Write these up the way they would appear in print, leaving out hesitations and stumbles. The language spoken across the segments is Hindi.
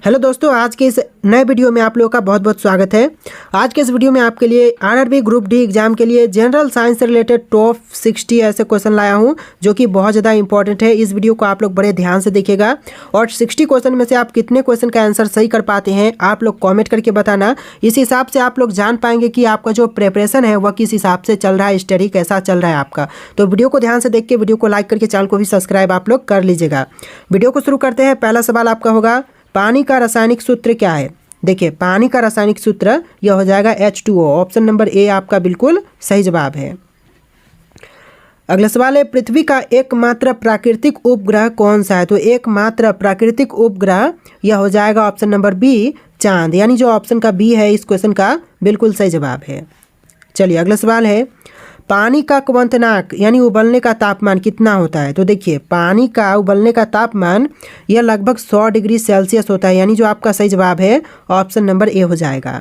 हेलो दोस्तों, आज के इस नए वीडियो में आप लोगों का बहुत बहुत स्वागत है। आज के इस वीडियो में आपके लिए आरआरबी ग्रुप डी एग्जाम के लिए जनरल साइंस से रिलेटेड टॉप 60 ऐसे क्वेश्चन लाया हूं जो कि बहुत ज़्यादा इंपॉर्टेंट है। इस वीडियो को आप लोग बड़े ध्यान से देखिएगा और 60 क्वेश्चन में से आप कितने क्वेश्चन का आंसर सही कर पाते हैं आप लोग कॉमेंट करके बताना। इस हिसाब से आप लोग जान पाएंगे कि आपका जो प्रिपरेशन है वह किस हिसाब से चल रहा है, स्टडी कैसा चल रहा है आपका। तो वीडियो को ध्यान से देख के वीडियो को लाइक करके चैनल को भी सब्सक्राइब आप लोग कर लीजिएगा। वीडियो को शुरू करते हैं। पहला सवाल आपका होगा, पानी का रासायनिक सूत्र क्या है। देखिए, पानी का रासायनिक सूत्र यह हो जाएगा H2O। ऑप्शन नंबर ए आपका बिल्कुल सही जवाब है। अगला सवाल है, पृथ्वी का एकमात्र प्राकृतिक उपग्रह कौन सा है। तो एकमात्र प्राकृतिक उपग्रह यह हो जाएगा ऑप्शन नंबर बी, चांद। यानी जो ऑप्शन का बी है इस क्वेश्चन का बिल्कुल सही जवाब है। चलिए अगला सवाल है, पानी का क्वथनांक यानी उबलने का तापमान कितना होता है। तो देखिए, पानी का उबलने का तापमान यह लगभग 100 डिग्री सेल्सियस होता है। यानी जो आपका सही जवाब है ऑप्शन नंबर ए हो जाएगा।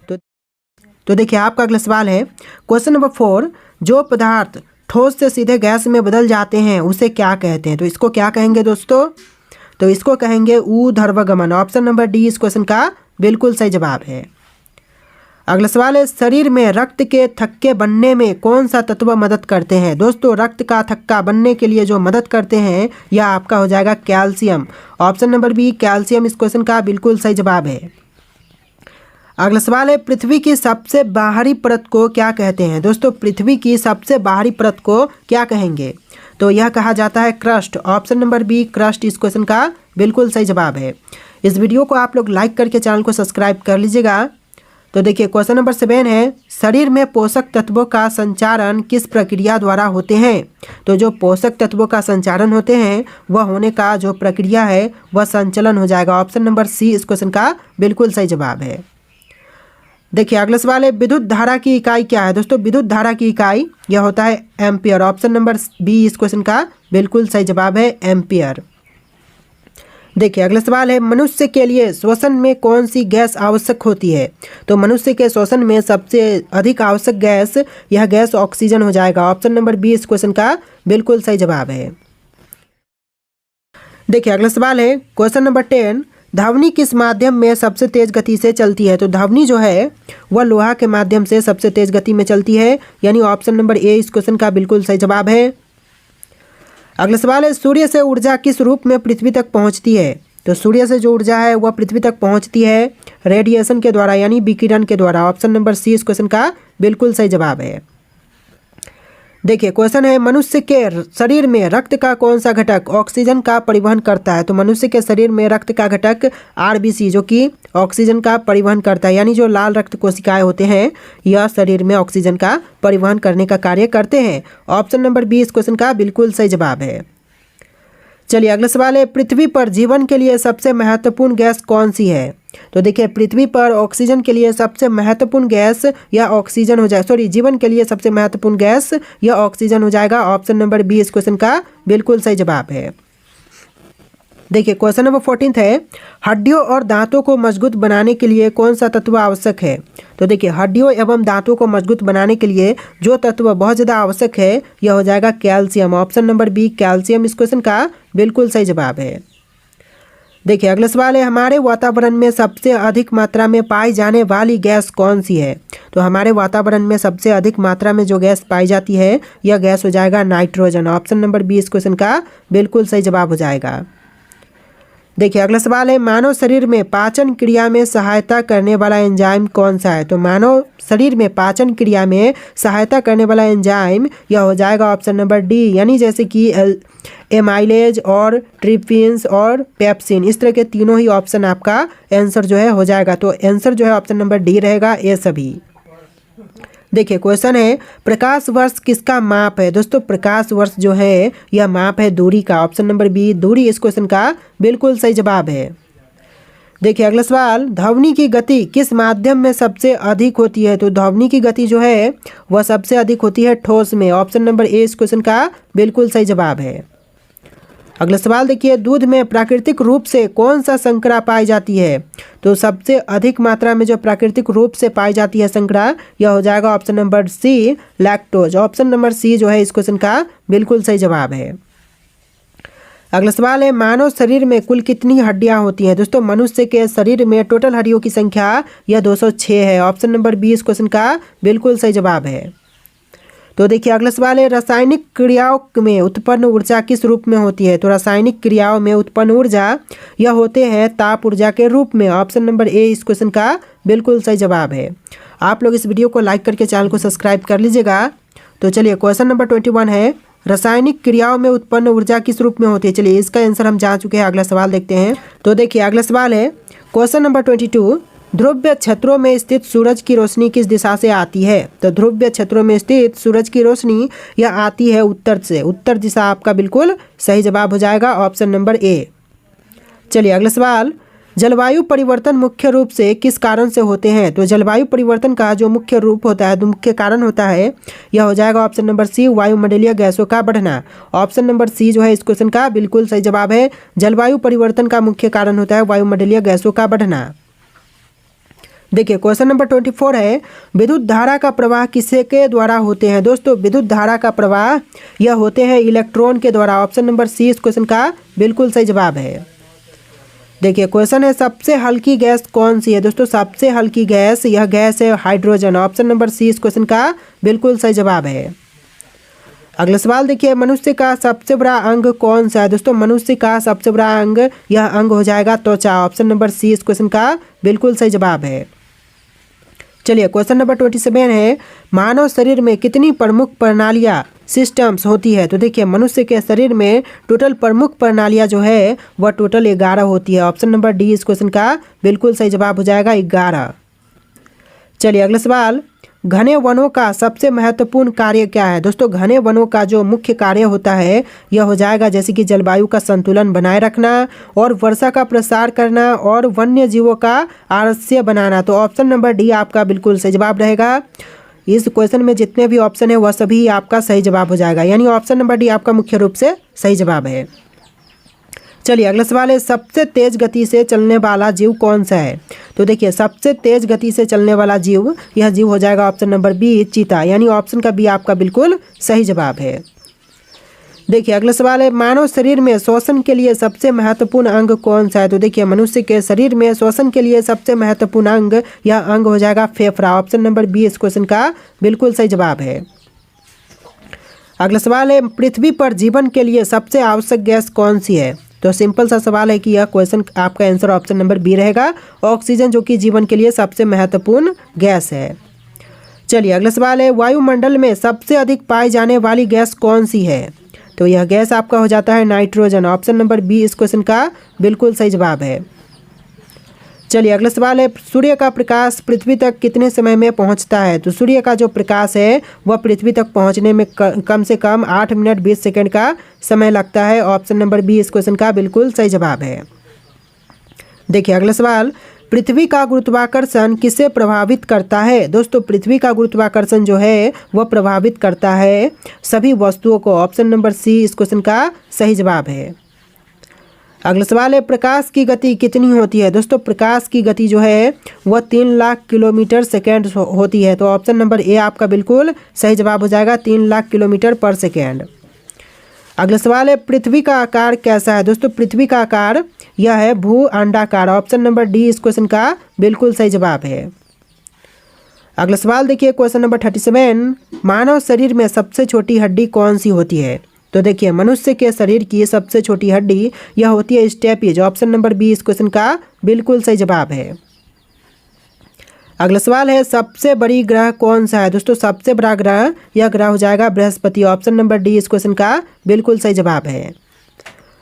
तो देखिए, आपका अगला सवाल है, क्वेश्चन नंबर 4, जो पदार्थ ठोस से सीधे गैस में बदल जाते हैं उसे क्या कहते हैं। तो इसको क्या कहेंगे दोस्तों, तो इसको कहेंगे ऊर्ध्वगमन। ऑप्शन नंबर डी इस क्वेश्चन का बिल्कुल सही जवाब है। अगला सवाल है, शरीर में रक्त के थक्के बनने में कौन सा तत्व मदद करते हैं। दोस्तों, रक्त का थक्का बनने के लिए जो मदद करते हैं यह आपका हो जाएगा calcium. Option number B calcium इस क्वेश्चन का बिल्कुल सही जवाब है। अगला सवाल है, पृथ्वी की सबसे बाहरी परत को क्या कहते हैं। दोस्तों, पृथ्वी की सबसे बाहरी परत को क्या कहेंगे। तो यह कहा जाता है crust. Option number B crust इस क्वेश्चन का बिल्कुल सही जवाब है। इस वीडियो को आप लोग लाइक करके चैनल को सब्सक्राइब कर लीजिएगा। तो देखिए, क्वेश्चन नंबर 7 है, शरीर में पोषक तत्वों का संचारण किस प्रक्रिया द्वारा होते हैं। तो जो पोषक तत्वों का संचारण होते हैं वह होने का जो प्रक्रिया है वह संचलन हो जाएगा। ऑप्शन नंबर सी इस क्वेश्चन का बिल्कुल सही जवाब है। देखिए अगला सवाल है, विद्युत धारा की इकाई क्या है। दोस्तों, विद्युत धारा की इकाई यह होता है एम्पियर। ऑप्शन नंबर बी इस क्वेश्चन का बिल्कुल सही जवाब है, एम्पियर। देखिए अगला सवाल है, मनुष्य के लिए श्वसन में कौन सी गैस आवश्यक होती है। तो मनुष्य के श्वसन में सबसे अधिक आवश्यक गैस यह गैस ऑक्सीजन हो जाएगा। ऑप्शन नंबर बी इस क्वेश्चन का बिल्कुल सही जवाब है। देखिए अगला सवाल है, क्वेश्चन नंबर 10, ध्वनि किस माध्यम में सबसे तेज गति से चलती है। तो ध्वनि जो है वह लोहा के माध्यम से सबसे तेज गति में चलती है। यानी ऑप्शन नंबर ए इस क्वेश्चन का बिल्कुल सही जवाब है। अगला सवाल है, सूर्य से ऊर्जा किस रूप में पृथ्वी तक पहुंचती है। तो सूर्य से जो ऊर्जा है वह पृथ्वी तक पहुंचती है रेडिएशन के द्वारा यानी विकिरण के द्वारा। ऑप्शन नंबर सी इस क्वेश्चन का बिल्कुल सही जवाब है। देखिए क्वेश्चन है, मनुष्य के शरीर में रक्त का कौन सा घटक ऑक्सीजन का परिवहन करता है। तो मनुष्य के शरीर में रक्त का घटक आरबीसी जो कि ऑक्सीजन का परिवहन करता है। यानी जो लाल रक्त कोशिकाएं होते हैं यह शरीर में ऑक्सीजन का परिवहन करने का कार्य करते हैं। ऑप्शन नंबर बी इस क्वेश्चन का बिल्कुल सही जवाब है। चलिए अगला सवाल है, पृथ्वी पर जीवन के लिए सबसे महत्वपूर्ण गैस कौन सी है। तो देखिए, पृथ्वी पर ऑक्सीजन के लिए सबसे महत्वपूर्ण गैस या ऑक्सीजन हो जाएगा। जीवन के लिए सबसे महत्वपूर्ण गैस या ऑक्सीजन हो जाएगा। ऑप्शन नंबर बी इस क्वेश्चन का बिल्कुल सही जवाब है। देखिए क्वेश्चन नंबर 14 है, हड्डियों और दांतों को मजबूत बनाने के लिए कौन सा तत्व आवश्यक है। तो देखिए, हड्डियों एवं दांतों को मजबूत बनाने के लिए जो तत्व बहुत ज़्यादा आवश्यक है यह हो जाएगा calcium. Option number B calcium इस क्वेश्चन का बिल्कुल सही जवाब है। देखिए अगला सवाल है, हमारे वातावरण में सबसे अधिक मात्रा में पाई जाने वाली गैस कौन सी है। तो हमारे वातावरण में सबसे अधिक मात्रा में जो गैस पाई जाती है यह गैस हो जाएगा नाइट्रोजन। ऑप्शन नंबर बी इस क्वेश्चन का बिल्कुल सही जवाब हो जाएगा। देखिए अगला सवाल है, मानव शरीर में पाचन क्रिया में सहायता करने वाला एंजाइम कौन सा है। तो मानव शरीर में पाचन क्रिया में सहायता करने वाला एंजाइम यह हो जाएगा ऑप्शन नंबर डी। यानी जैसे कि एमाइलेज और ट्रिप्सिन और पेप्सिन, इस तरह के तीनों ही ऑप्शन आपका आंसर जो है हो जाएगा। तो आंसर जो है ऑप्शन नंबर डी रहेगा, ये सभी। देखिए क्वेश्चन है, प्रकाश वर्ष किसका माप है। दोस्तों, प्रकाश वर्ष जो है यह माप है दूरी का। ऑप्शन नंबर बी दूरी इस क्वेश्चन का बिल्कुल सही जवाब है। देखिए अगला सवाल, ध्वनि की गति किस माध्यम में सबसे अधिक होती है। तो ध्वनि की गति जो है वह सबसे अधिक होती है ठोस में। ऑप्शन नंबर ए इस क्वेश्चन का बिल्कुल सही जवाब है। अगला सवाल देखिए, दूध में प्राकृतिक रूप से कौन सा शर्करा पाई जाती है। तो सबसे अधिक मात्रा में जो प्राकृतिक रूप से पाई जाती है शर्करा यह हो जाएगा option number C lactose. Option number C जो है इस क्वेश्चन का बिल्कुल सही जवाब है। अगला सवाल है, मानव शरीर में कुल कितनी हड्डियां होती हैं? दोस्तों मनुष्य के शरीर में टोटल हड्डियों की संख्या यह 206 है। ऑप्शन नंबर बी इस क्वेश्चन का बिल्कुल सही जवाब है। तो देखिए अगला सवाल है, रासायनिक क्रियाओं में उत्पन्न ऊर्जा किस रूप में होती है? तो रासायनिक क्रियाओं में उत्पन्न ऊर्जा यह होते हैं ताप ऊर्जा के रूप में। ऑप्शन नंबर ए इस क्वेश्चन का बिल्कुल सही जवाब है। आप लोग इस वीडियो को लाइक करके चैनल को सब्सक्राइब कर लीजिएगा। तो चलिए क्वेश्चन नंबर 21 है, रासायनिक क्रियाओं में उत्पन्न ऊर्जा किस रूप में होती है? चलिए इसका आंसर हम जान चुके हैं। अगला सवाल देखते हैं। तो देखिए अगला सवाल है, क्वेश्चन नंबर 22, ध्रुव क्षेत्रों में स्थित सूरज की रोशनी किस दिशा से आती है? तो ध्रुव क्षेत्रों में स्थित सूरज की रोशनी यह आती है उत्तर से। उत्तर दिशा आपका बिल्कुल सही जवाब हो जाएगा, ऑप्शन नंबर ए। चलिए अगला सवाल, जलवायु परिवर्तन मुख्य रूप से किस कारण से होते हैं? तो जलवायु परिवर्तन का जो मुख्य रूप होता है, जो मुख्य कारण होता है, यह हो जाएगा ऑप्शन नंबर सी, वायुमंडलीय गैसों का बढ़ना। ऑप्शन नंबर सी जो है इस क्वेश्चन का बिल्कुल सही जवाब है। जलवायु परिवर्तन का मुख्य कारण होता है वायुमंडलीय गैसों का बढ़ना। देखिए क्वेश्चन नंबर 24 है, विद्युत धारा का प्रवाह किसके के द्वारा होते हैं? दोस्तों विद्युत धारा का प्रवाह यह होते हैं इलेक्ट्रॉन के द्वारा। ऑप्शन नंबर सी इस क्वेश्चन का बिल्कुल सही जवाब है। देखिए क्वेश्चन है, सबसे हल्की गैस कौन सी है? दोस्तों सबसे हल्की गैस यह गैस है हाइड्रोजन। ऑप्शन नंबर सी इस क्वेश्चन का बिल्कुल सही जवाब है। अगला सवाल देखिए, मनुष्य का सबसे बड़ा अंग कौन सा है? दोस्तों मनुष्य का सबसे बड़ा अंग यह अंग हो जाएगा त्वचा। ऑप्शन नंबर सी इस क्वेश्चन का बिल्कुल सही जवाब है। चलिए क्वेश्चन नंबर 27 है, मानव शरीर में कितनी प्रमुख प्रणालियाँ सिस्टम्स होती है? तो देखिए मनुष्य के शरीर में टोटल प्रमुख प्रणालियाँ जो है वह टोटल 11 होती है। ऑप्शन नंबर डी इस क्वेश्चन का बिल्कुल सही जवाब हो जाएगा, 11। चलिए अगला सवाल, घने वनों का सबसे महत्वपूर्ण कार्य क्या है? दोस्तों घने वनों का जो मुख्य कार्य होता है यह हो जाएगा जैसे कि जलवायु का संतुलन बनाए रखना और वर्षा का प्रसार करना और वन्य जीवों का आवास बनाना। तो ऑप्शन नंबर डी आपका बिल्कुल सही जवाब रहेगा। इस क्वेश्चन में जितने भी ऑप्शन है वह सभी आपका सही जवाब हो जाएगा, यानी ऑप्शन नंबर डी आपका मुख्य रूप से सही जवाब है। चलिए अगला सवाल है, सबसे तेज गति से चलने वाला जीव कौन सा है? तो देखिए सबसे तेज गति से चलने वाला जीव यह जीव हो जाएगा ऑप्शन नंबर बी, चीता, यानी ऑप्शन का बी आपका बिल्कुल सही जवाब है। देखिए अगला सवाल है, मानव शरीर में श्वसन के लिए सबसे महत्वपूर्ण अंग कौन सा है? तो देखिए मनुष्य के शरीर में श्वसन के लिए सबसे महत्वपूर्ण अंग यह अंग हो जाएगा फेफड़ा। ऑप्शन नंबर बी इस क्वेश्चन का बिल्कुल सही जवाब है। अगला सवाल है, पृथ्वी पर जीवन के लिए सबसे आवश्यक गैस कौन सी है? तो सिंपल सा सवाल है कि यह क्वेश्चन आपका आंसर ऑप्शन नंबर बी रहेगा, ऑक्सीजन, जो कि जीवन के लिए सबसे महत्वपूर्ण गैस है। चलिए अगला सवाल है, वायुमंडल में सबसे अधिक पाई जाने वाली गैस कौन सी है? तो यह गैस आपका हो जाता है नाइट्रोजन। ऑप्शन नंबर बी इस क्वेश्चन का बिल्कुल सही जवाब है। चलिए अगला सवाल है, सूर्य का प्रकाश पृथ्वी तक कितने समय में पहुंचता है? तो सूर्य का जो प्रकाश है वह पृथ्वी तक पहुंचने में कम से कम 8 मिनट 20 सेकंड का समय लगता है। ऑप्शन नंबर बी इस क्वेश्चन का बिल्कुल सही जवाब है। देखिए अगला सवाल, पृथ्वी का गुरुत्वाकर्षण किसे प्रभावित करता है? दोस्तों पृथ्वी का गुरुत्वाकर्षण जो है वह प्रभावित करता है सभी वस्तुओं को। ऑप्शन नंबर सी इस क्वेश्चन का सही जवाब है। अगला सवाल है, प्रकाश की गति कितनी होती है? दोस्तों प्रकाश की गति जो है वह 3 लाख किलोमीटर सेकेंड होती है। तो ऑप्शन नंबर ए आपका बिल्कुल सही जवाब हो जाएगा, 3 लाख किलोमीटर पर सेकेंड। अगला सवाल है, पृथ्वी का आकार कैसा है? दोस्तों पृथ्वी का आकार यह है भू अंडाकार। ऑप्शन नंबर डी इस क्वेश्चन का बिल्कुल सही जवाब है। अगला सवाल देखिए क्वेश्चन नंबर 37, मानव शरीर में सबसे छोटी हड्डी कौन सी होती है? तो देखिए मनुष्य के शरीर की सबसे छोटी हड्डी यह होती है स्टेपिज। ऑप्शन नंबर बी इस क्वेश्चन का बिल्कुल सही जवाब है। अगला सवाल है, सबसे बड़ी ग्रह कौन सा है? दोस्तों सबसे बड़ा ग्रह यह ग्रह हो जाएगा बृहस्पति। ऑप्शन नंबर डी इस क्वेश्चन का बिल्कुल सही जवाब है।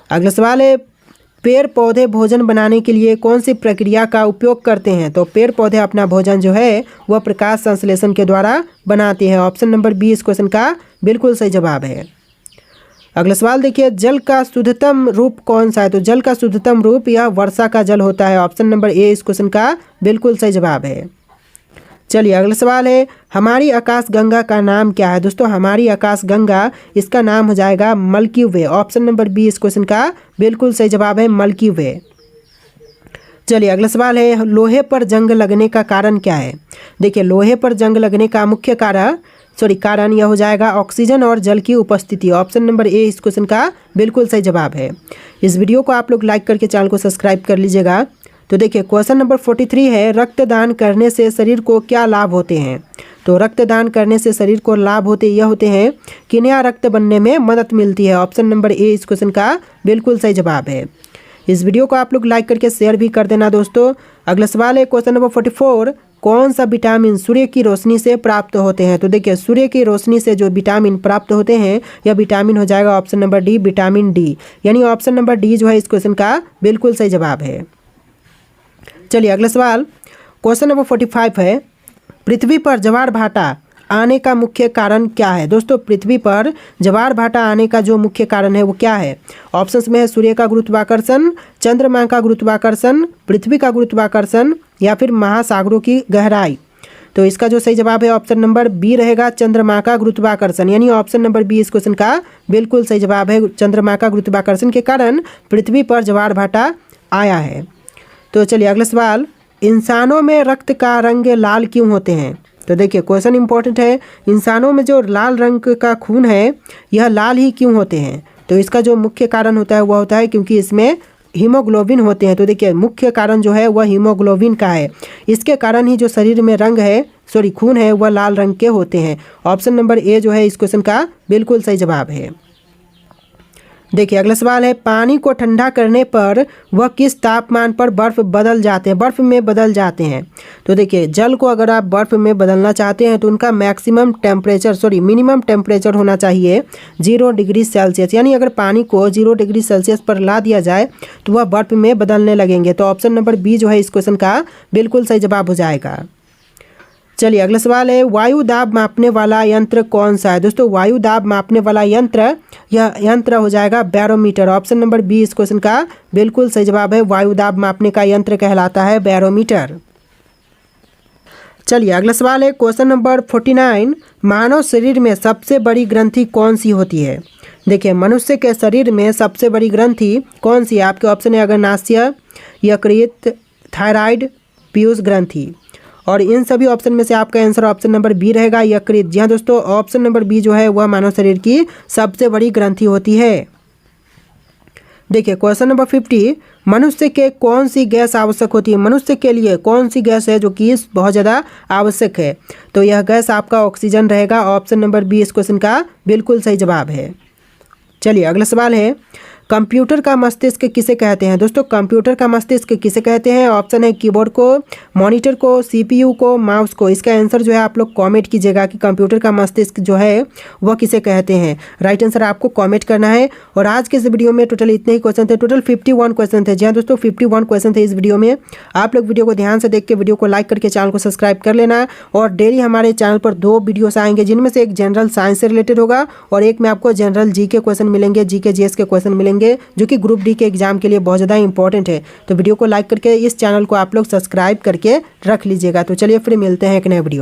अगला सवाल है, पेड़ पौधे भोजन बनाने के लिए कौन सी प्रक्रिया का उपयोग करते हैं? तो पेड़ पौधे अपना भोजन जो है वह प्रकाश संश्लेषण के द्वारा बनाते हैं। ऑप्शन नंबर बी इस क्वेश्चन का बिल्कुल सही जवाब है। अगला सवाल देखिए, जल का शुद्धतम रूप कौन सा है? तो जल का शुद्धतम रूप यह वर्षा का जल होता है। ऑप्शन नंबर ए इस क्वेश्चन का बिल्कुल सही जवाब है। चलिए अगला सवाल है, हमारी आकाश गंगा का नाम क्या है? दोस्तों हमारी आकाश गंगा इसका नाम हो जाएगा मिल्की वे। ऑप्शन नंबर बी इस क्वेश्चन का बिल्कुल सही जवाब है, मिल्की वे। चलिए अगला सवाल है, लोहे पर जंग लगने का कारण क्या है? देखिए लोहे पर जंग लगने का मुख्य कारण कारण यह हो जाएगा ऑक्सीजन और जल की उपस्थिति। ऑप्शन नंबर ए इस क्वेश्चन का बिल्कुल सही जवाब है। इस वीडियो को आप लोग लाइक करके चैनल को सब्सक्राइब कर लीजिएगा। तो देखिए क्वेश्चन नंबर 43 है, रक्तदान करने से शरीर को क्या लाभ होते हैं। तो रक्तदान करने से शरीर को लाभ यह होते हैं कि नया रक्त बनने में मदद मिलती है। ऑप्शन नंबर ए इस क्वेश्चन का बिल्कुल सही जवाब है। इस वीडियो को आप लोग लाइक करके शेयर भी कर देना दोस्तों। अगला सवाल है क्वेश्चन नंबर 44, कौन सा विटामिन सूर्य की रोशनी से प्राप्त होते हैं। तो देखिए सूर्य की रोशनी से जो विटामिन प्राप्त होते हैं यह विटामिन हो जाएगा option number D, vitamin D. यानी ऑप्शन नंबर डी जो है इस क्वेश्चन का बिल्कुल सही जवाब है। चलिए अगला सवाल क्वेश्चन नंबर 45 है, पृथ्वी पर ज्वार भाटा आने का मुख्य कारण क्या है। दोस्तों पृथ्वी पर ज्वार भाटा आने का जो मुख्य कारण है वो क्या है। ऑप्शंस में है सूर्य का गुरुत्वाकर्षण, चंद्रमा का गुरुत्वाकर्षण, पृथ्वी का गुरुत्वाकर्षण या फिर महासागरों की गहराई। तो इसका जो सही जवाब है ऑप्शन नंबर बी रहेगा, चंद्रमा का गुरुत्वाकर्षण। यानी ऑप्शन नंबर बी इस क्वेश्चन का बिल्कुल सही जवाब है। चंद्रमा का गुरुत्वाकर्षण के कारण पृथ्वी पर ज्वार भाटा आया है। तो चलिए अगला सवाल, इंसानों में रक्त का रंग लाल क्यों होते हैं। तो देखिए क्वेश्चन इंपॉर्टेंट है, इंसानों में जो लाल रंग का खून है यह लाल ही क्यों होते हैं। तो इसका जो मुख्य कारण होता है वह होता है क्योंकि इसमें हीमोग्लोबिन होते हैं। तो देखिए मुख्य कारण जो है वह हीमोग्लोबिन का है। इसके कारण ही जो शरीर में रंग है खून है वह लाल रंग के होते हैं। ऑप्शन नंबर ए जो है इस क्वेश्चन का बिल्कुल सही जवाब है। देखिए अगला सवाल है, पानी को ठंडा करने पर वह किस तापमान पर बर्फ में बदल जाते हैं। तो देखिए जल को अगर आप बर्फ में बदलना चाहते हैं तो उनका मिनिमम टेम्परेचर होना चाहिए 0 डिग्री सेल्सियस। यानी अगर पानी को 0 डिग्री सेल्सियस पर ला दिया जाए तो वह बर्फ में बदलने लगेंगे। तो ऑप्शन नंबर बी जो है इस क्वेश्चन का बिल्कुल सही जवाब हो जाएगा। चलिए अगला सवाल है, वायु दाब मापने वाला यंत्र कौन सा है। दोस्तों वायु दाब मापने वाला यह यंत्र हो जाएगा बैरोमीटर। ऑप्शन नंबर बी इस क्वेश्चन का बिल्कुल सही जवाब है। वायु दाब मापने का यंत्र कहलाता है बैरोमीटर। चलिए अगला सवाल है क्वेश्चन नंबर 49, मानव शरीर में सबसे बड़ी ग्रंथि कौन सी होती है। देखिए मनुष्य के शरीर में सबसे बड़ी ग्रंथि कौन सी है। आपके ऑप्शन है अग्नाशय, यकृत, थायराइड, पीयूष ग्रंथि। और इन सभी ऑप्शन में से आपका आंसर ऑप्शन नंबर बी रहेगा, यकृत। जी हाँ दोस्तों, ऑप्शन नंबर बी जो है वह मानव शरीर की सबसे बड़ी ग्रंथि होती है। देखिए क्वेश्चन नंबर 50, मनुष्य के कौन सी गैस आवश्यक होती है। मनुष्य के लिए कौन सी गैस है जो कि बहुत ज़्यादा आवश्यक है। तो यह गैस आपका ऑक्सीजन रहेगा। ऑप्शन नंबर बी इस क्वेश्चन का बिल्कुल सही जवाब है। चलिए अगला सवाल है, कंप्यूटर का मस्तिष्क किसे कहते हैं। दोस्तों कंप्यूटर का मस्तिष्क किसे कहते हैं। ऑप्शन है कीबोर्ड को, मॉनिटर को, सीपीयू को, माउस को। इसका आंसर जो है आप लोग कमेंट कीजिएगा कि कंप्यूटर का मस्तिष्क जो है वह किसे कहते हैं। राइट आंसर आपको कमेंट करना है। और आज के इस वीडियो में टोटल इतने ही क्वेश्चन थे, टोटल 51 क्वेश्चन थे। जी हाँ दोस्तों 51 क्वेश्चन थे इस वीडियो में। आप लोग वीडियो को ध्यान से देख के वीडियो को लाइक करके चैनल को सब्सक्राइब कर लेना। और डेली हमारे चैनल पर 2 वीडियोस आएंगे जिनमें से एक जनरल साइंस से रिलेटेड होगा और एक में आपको जनरल जी के क्वेश्चन मिलेंगे, जी के जीएस के क्वेश्चन मिलेंगे जो कि ग्रुप डी के एग्जाम के लिए बहुत ज़्यादा इंपॉर्टेंट है। तो वीडियो को लाइक करके इस चैनल को आप लोग सब्सक्राइब करके रख लीजिएगा। तो चलिए फिर मिलते हैं एक नए वीडियो में।